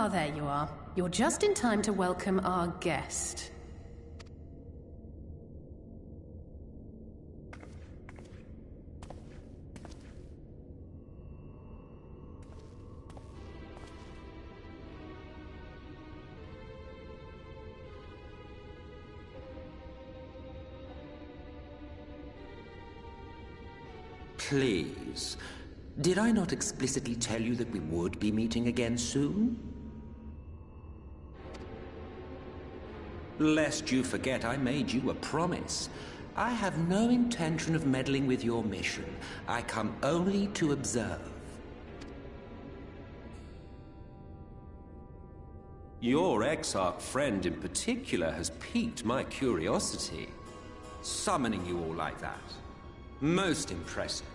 Ah, there you are. You're just in time to welcome our guest. Please, did I not explicitly tell you that we would be meeting again soon? Lest you forget, I made you a promise. I have no intention of meddling with your mission. I come only to observe. Your Exarch friend in particular has piqued my curiosity. Summoning you all like that. Most impressive.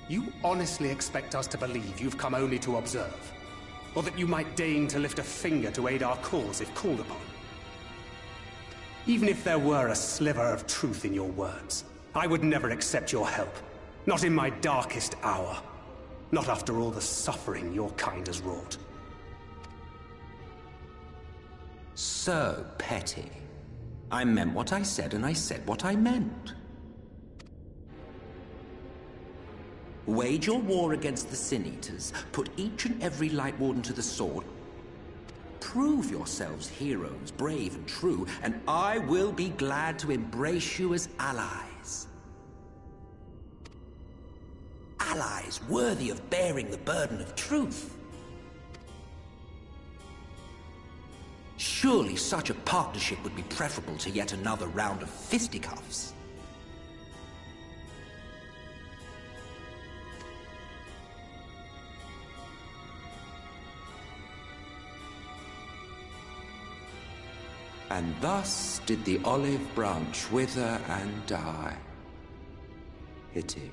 You honestly expect us to believe you've come only to observe? Or that you might deign to lift a finger to aid our cause if called upon? Even if there were a sliver of truth in your words, I would never accept your help. Not in my darkest hour. Not after all the suffering your kind has wrought. So petty. I meant what I said, and I said what I meant. Wage your war against the Sin Eaters, put each and every Light Warden to the sword, prove yourselves heroes, brave and true, and I will be glad to embrace you as allies. Allies worthy of bearing the burden of truth. Surely such a partnership would be preferable to yet another round of fisticuffs. And thus did the olive branch wither and die. Pity.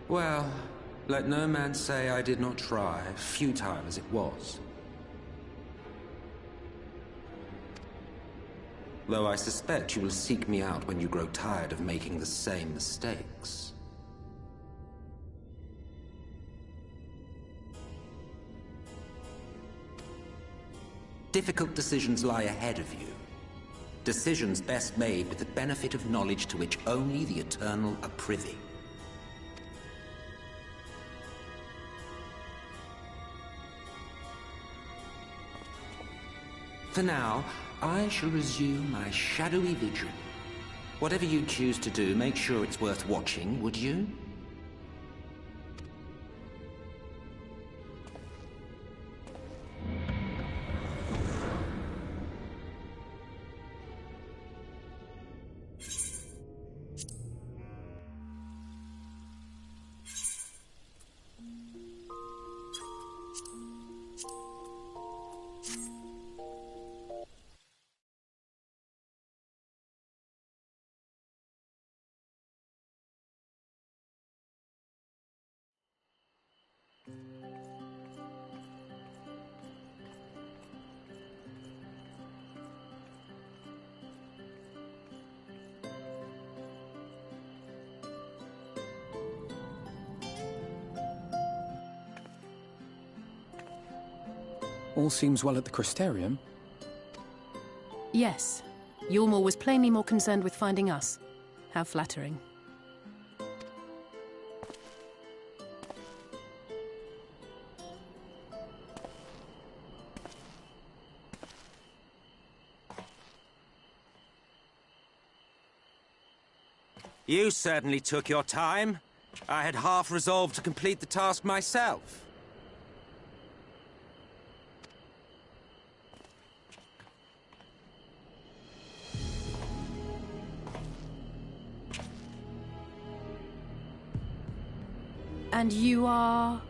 Well, let no man say I did not try, futile as it was. Though I suspect you will seek me out when you grow tired of making the same mistakes. Difficult decisions lie ahead of you. Decisions best made with the benefit of knowledge to which only the Eternal are privy. For now, I shall resume my shadowy vigil. Whatever you choose to do, make sure it's worth watching, would you? All seems well at the Crystarium. Yes. Yulmore was plainly more concerned with finding us. How flattering. You certainly took your time. I had half resolved to complete the task myself. And you are...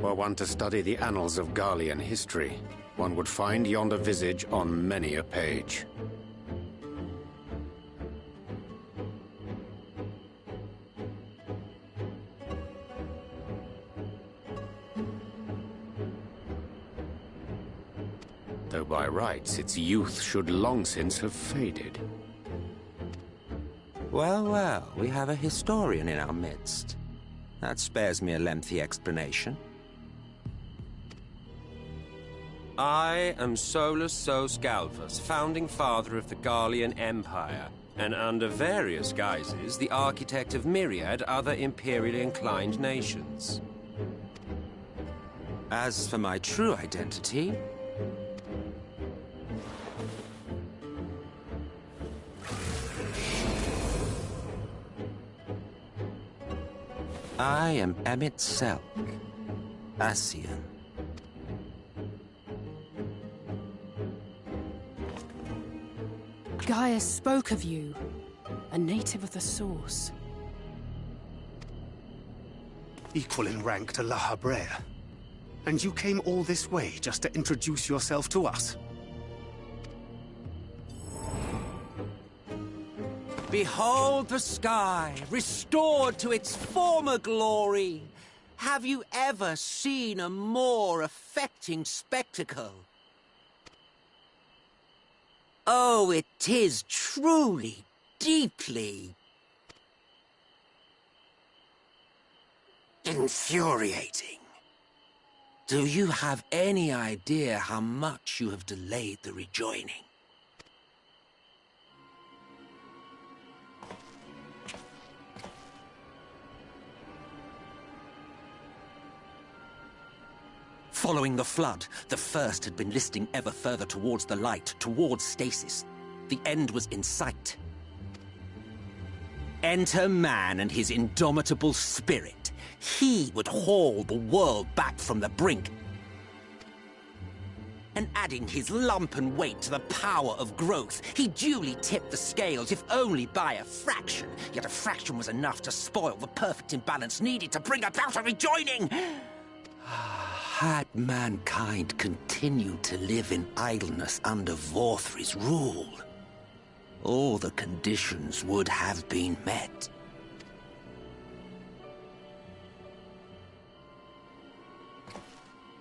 Were one to study the annals of Garlean history, one would find yonder visage on many a page. Though by rights its youth should long since have faded. Well, well, we have a historian in our midst. That spares me a lengthy explanation. I am Solus Sos Galvus, founding father of the Garlean Empire, and under various guises, the architect of myriad other imperially inclined nations. As for my true identity, I am Emet Selk, Ascian. Gaius spoke of you, a native of the Source. Equal in rank to La Habrea. And you came all this way just to introduce yourself to us? Behold the sky, restored to its former glory. Have you ever seen a more affecting spectacle? Oh, it is truly, deeply infuriating. Do you have any idea how much you have delayed the rejoining? Following the flood, the First had been listing ever further towards the light, towards stasis. The end was in sight. Enter man and his indomitable spirit. He would haul the world back from the brink. And adding his lumpen weight to the power of growth, he duly tipped the scales, if only by a fraction. Yet a fraction was enough to spoil the perfect imbalance needed to bring about a rejoining. Had mankind continued to live in idleness under Vorthri's rule, all the conditions would have been met.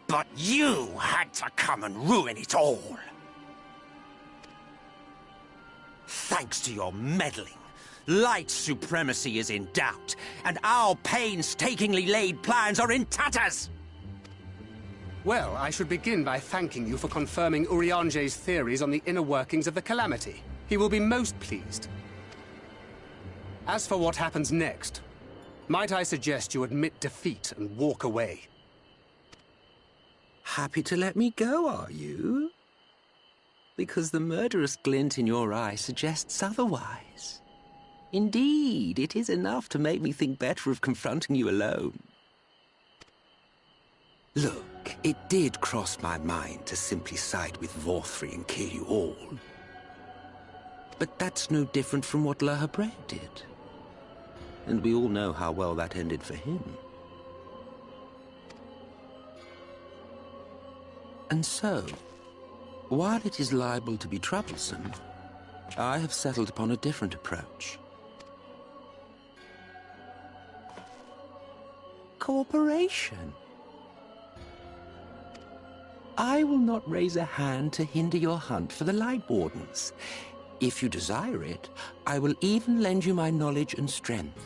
But you had to come and ruin it all. Thanks to your meddling, light supremacy is in doubt, and our painstakingly laid plans are in tatters! Well, I should begin by thanking you for confirming Urianger's theories on the inner workings of the Calamity. He will be most pleased. As for what happens next, might I suggest you admit defeat and walk away? Happy to let me go, are you? Because the murderous glint in your eye suggests otherwise. Indeed, it is enough to make me think better of confronting you alone. Look, it did cross my mind to simply side with Vorthri and kill you all. But that's no different from what La Habrea did. And we all know how well that ended for him. And so, while it is liable to be troublesome, I have settled upon a different approach. Cooperation. I will not raise a hand to hinder your hunt for the Light Wardens. If you desire it, I will even lend you my knowledge and strength.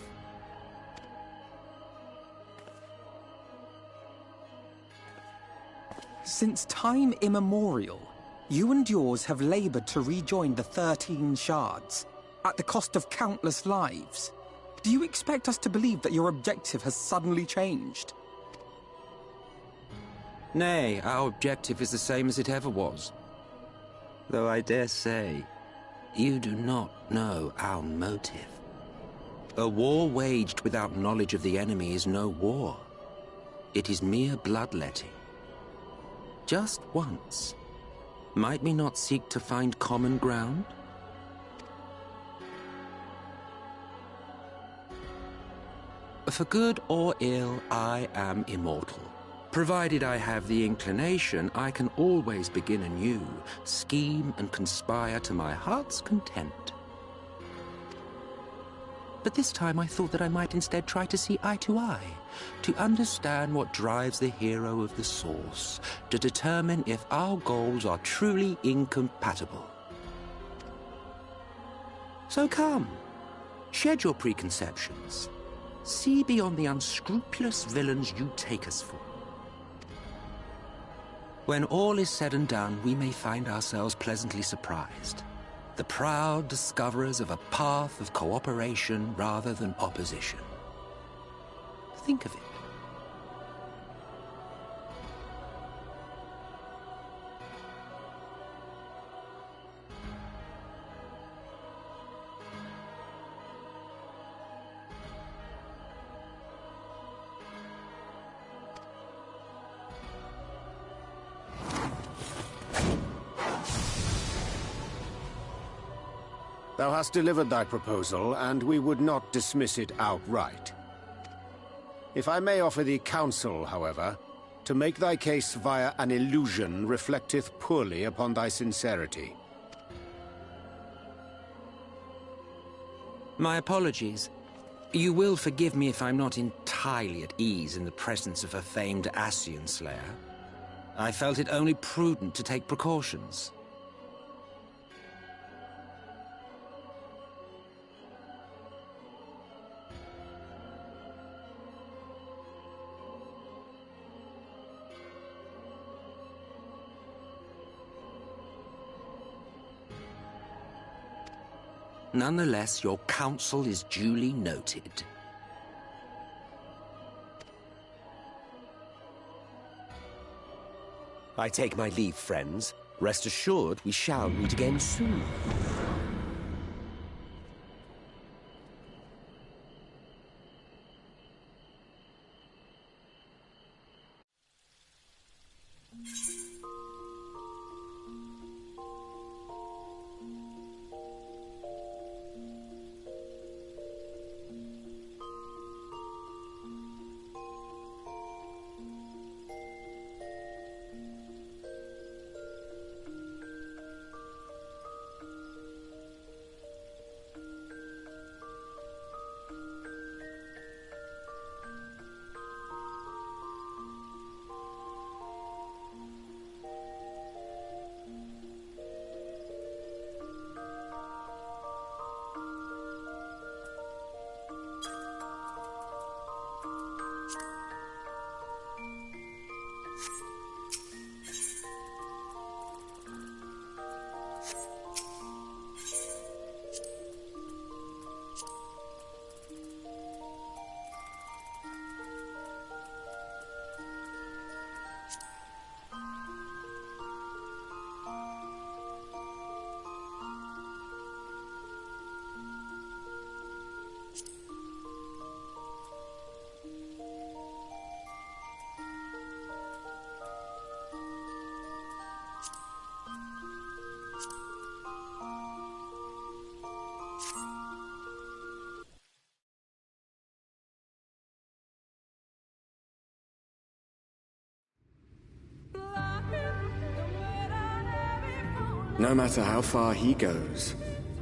Since time immemorial, you and yours have labored to rejoin the 13 shards, at the cost of countless lives. Do you expect us to believe that your objective has suddenly changed? Nay, our objective is the same as it ever was. Though I dare say, you do not know our motive. A war waged without knowledge of the enemy is no war. It is mere bloodletting. Just once, might we not seek to find common ground? For good or ill, I am immortal. Provided I have the inclination, I can always begin anew, scheme and conspire to my heart's content. But this time I thought that I might instead try to see eye to eye, to understand what drives the hero of the source, to determine if our goals are truly incompatible. So come, shed your preconceptions. See beyond the unscrupulous villains you take us for. When all is said and done, we may find ourselves pleasantly surprised. The proud discoverers of a path of cooperation rather than opposition. Think of it. Thou hast delivered thy proposal, and we would not dismiss it outright. If I may offer thee counsel, however, to make thy case via an illusion reflecteth poorly upon thy sincerity. My apologies. You will forgive me if I'm not entirely at ease in the presence of a famed Ascian slayer. I felt it only prudent to take precautions. Nonetheless, your counsel is duly noted. I take my leave, friends. Rest assured, we shall meet again soon. No matter how far he goes,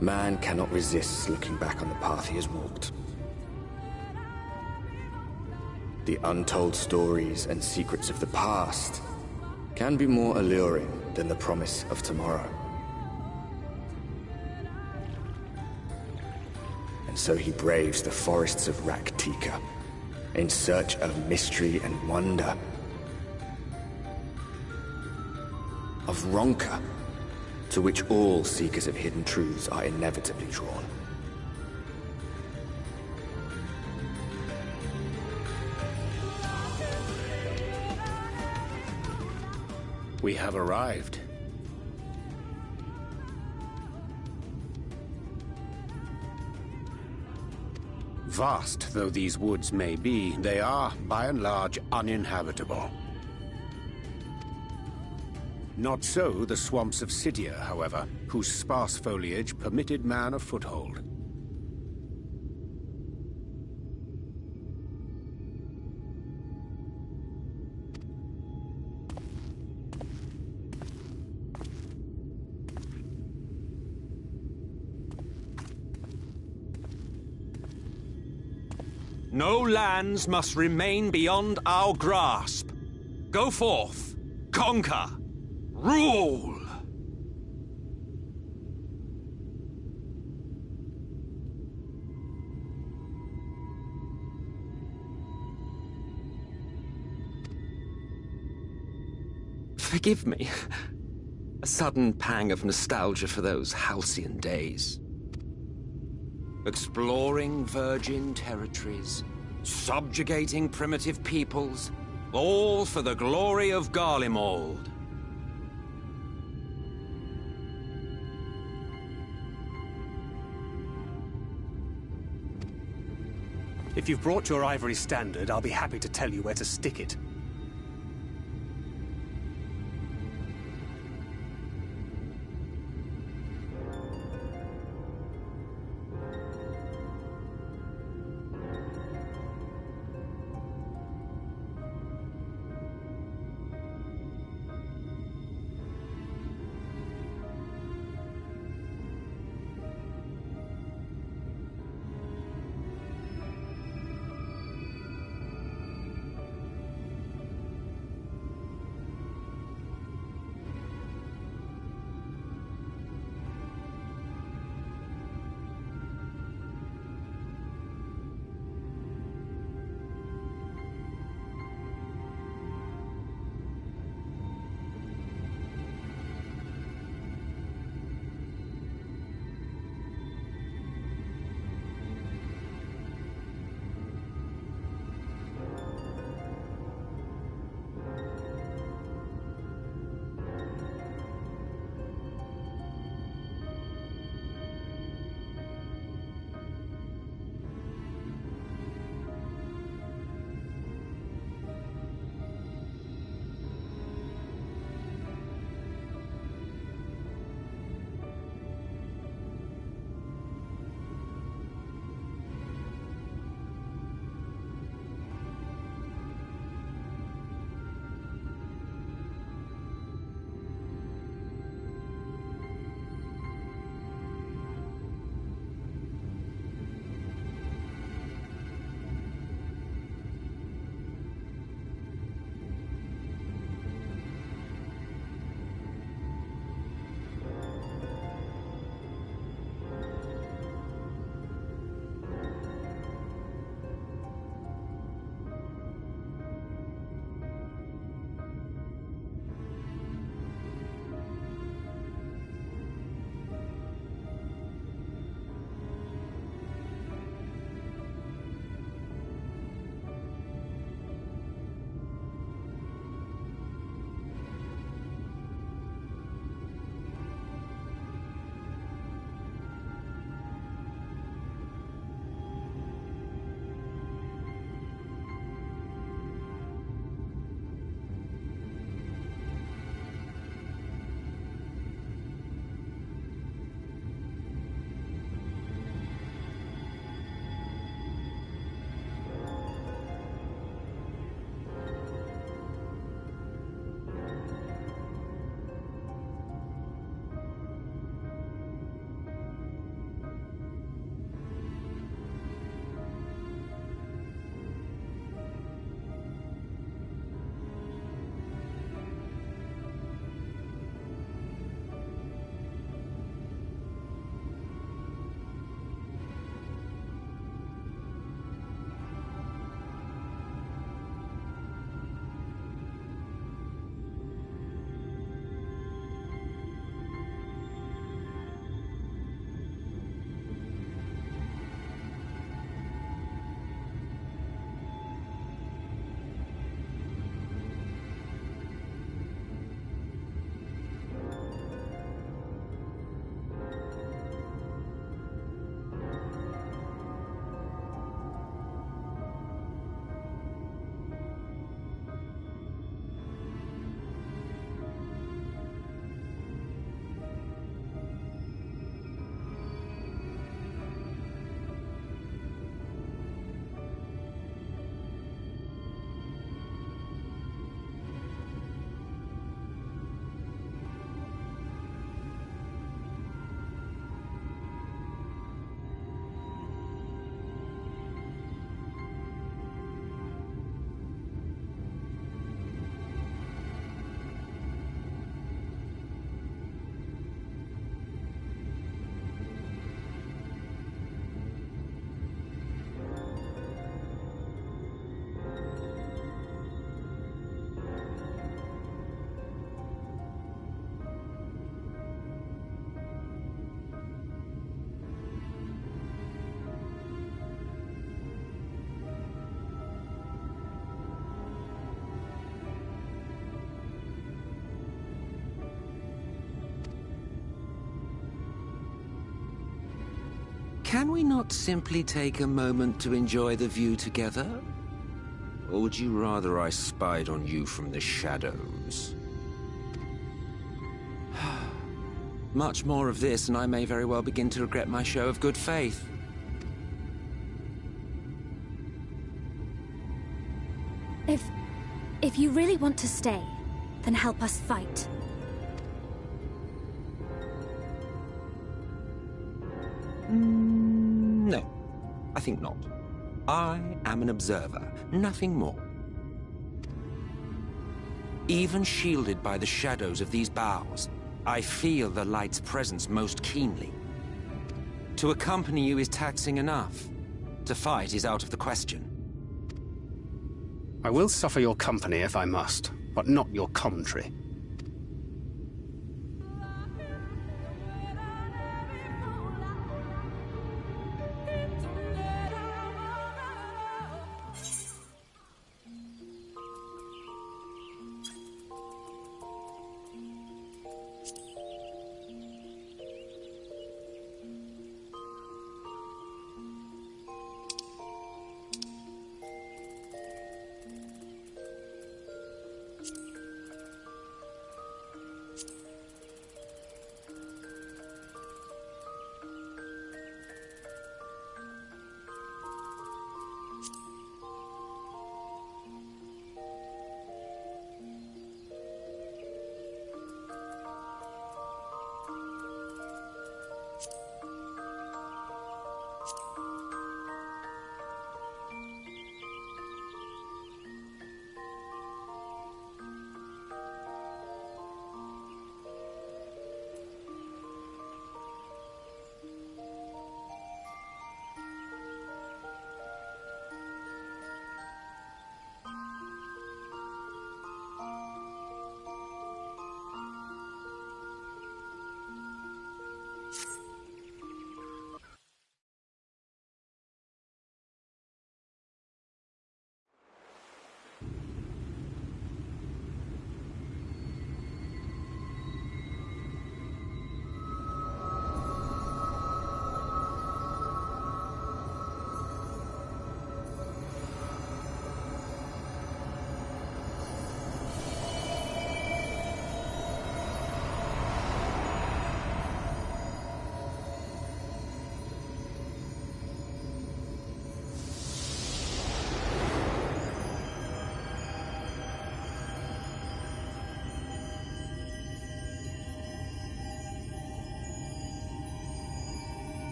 man cannot resist looking back on the path he has walked. The untold stories and secrets of the past can be more alluring than the promise of tomorrow. And so he braves the forests of Raktika in search of mystery and wonder. Of Ronka, to which all seekers of hidden truths are inevitably drawn. We have arrived. Vast though these woods may be, they are, by and large, uninhabitable. Not so the swamps of Cydia, however, whose sparse foliage permitted man a foothold. No lands must remain beyond our grasp. Go forth, conquer, rule! Forgive me. A sudden pang of nostalgia for those halcyon days. Exploring virgin territories, subjugating primitive peoples, all for the glory of Garlemald. If you've brought your ivory standard, I'll be happy to tell you where to stick it. Can we not simply take a moment to enjoy the view together? Or would you rather I spied on you from the shadows? Much more of this, and I may very well begin to regret my show of good faith. If you really want to stay, then help us fight. No, I think not. I am an observer, nothing more. Even shielded by the shadows of these boughs, I feel the light's presence most keenly. To accompany you is taxing enough. To fight is out of the question. I will suffer your company if I must, but not your commentary.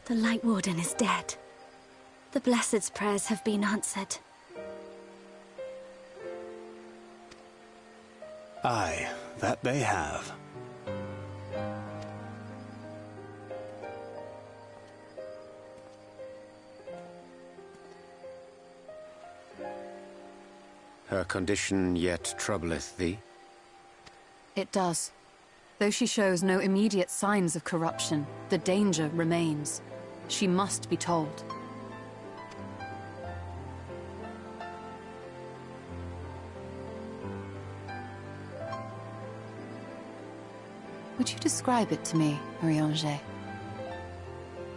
The Light Warden is dead. The Blessed's prayers have been answered. Aye, that they have. Her condition yet troubleth thee? It does. Though she shows no immediate signs of corruption, the danger remains. She must be told. Would you describe it to me, Urianger?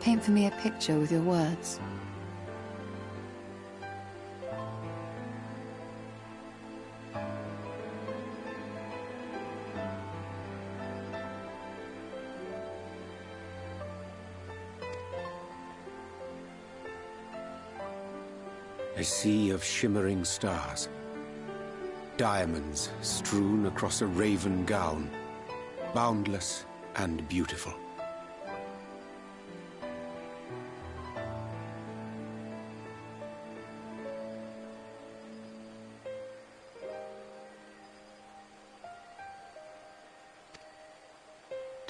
Paint for me a picture with your words. A sea of shimmering stars. Diamonds strewn across a raven gown. Boundless and beautiful.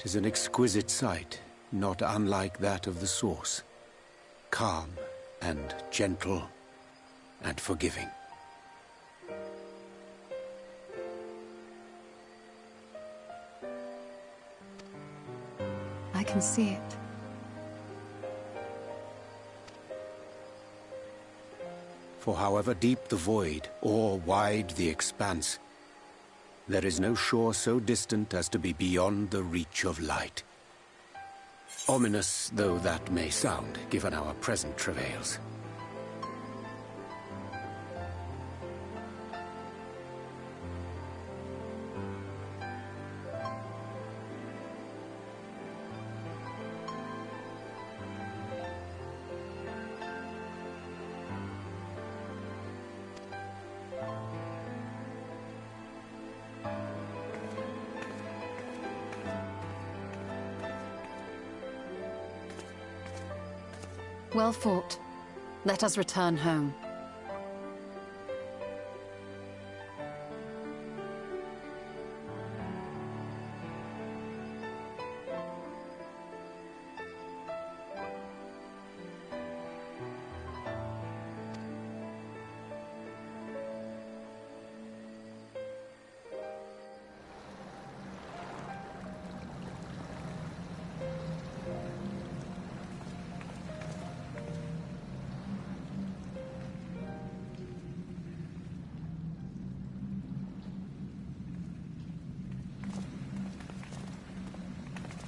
'Tis an exquisite sight, not unlike that of the source. Calm and gentle and forgiving. I can see it. For however deep the void, or wide the expanse, there is no shore so distant as to be beyond the reach of light. Ominous though that may sound, given our present travails. Well fought. Let us return home.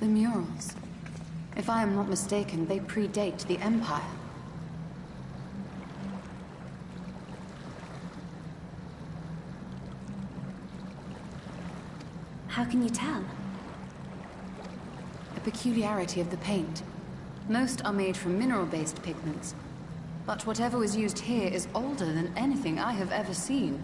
The murals. If I am not mistaken, they predate the Empire. How can you tell? A peculiarity of the paint. Most are made from mineral-based pigments. But whatever was used here is older than anything I have ever seen.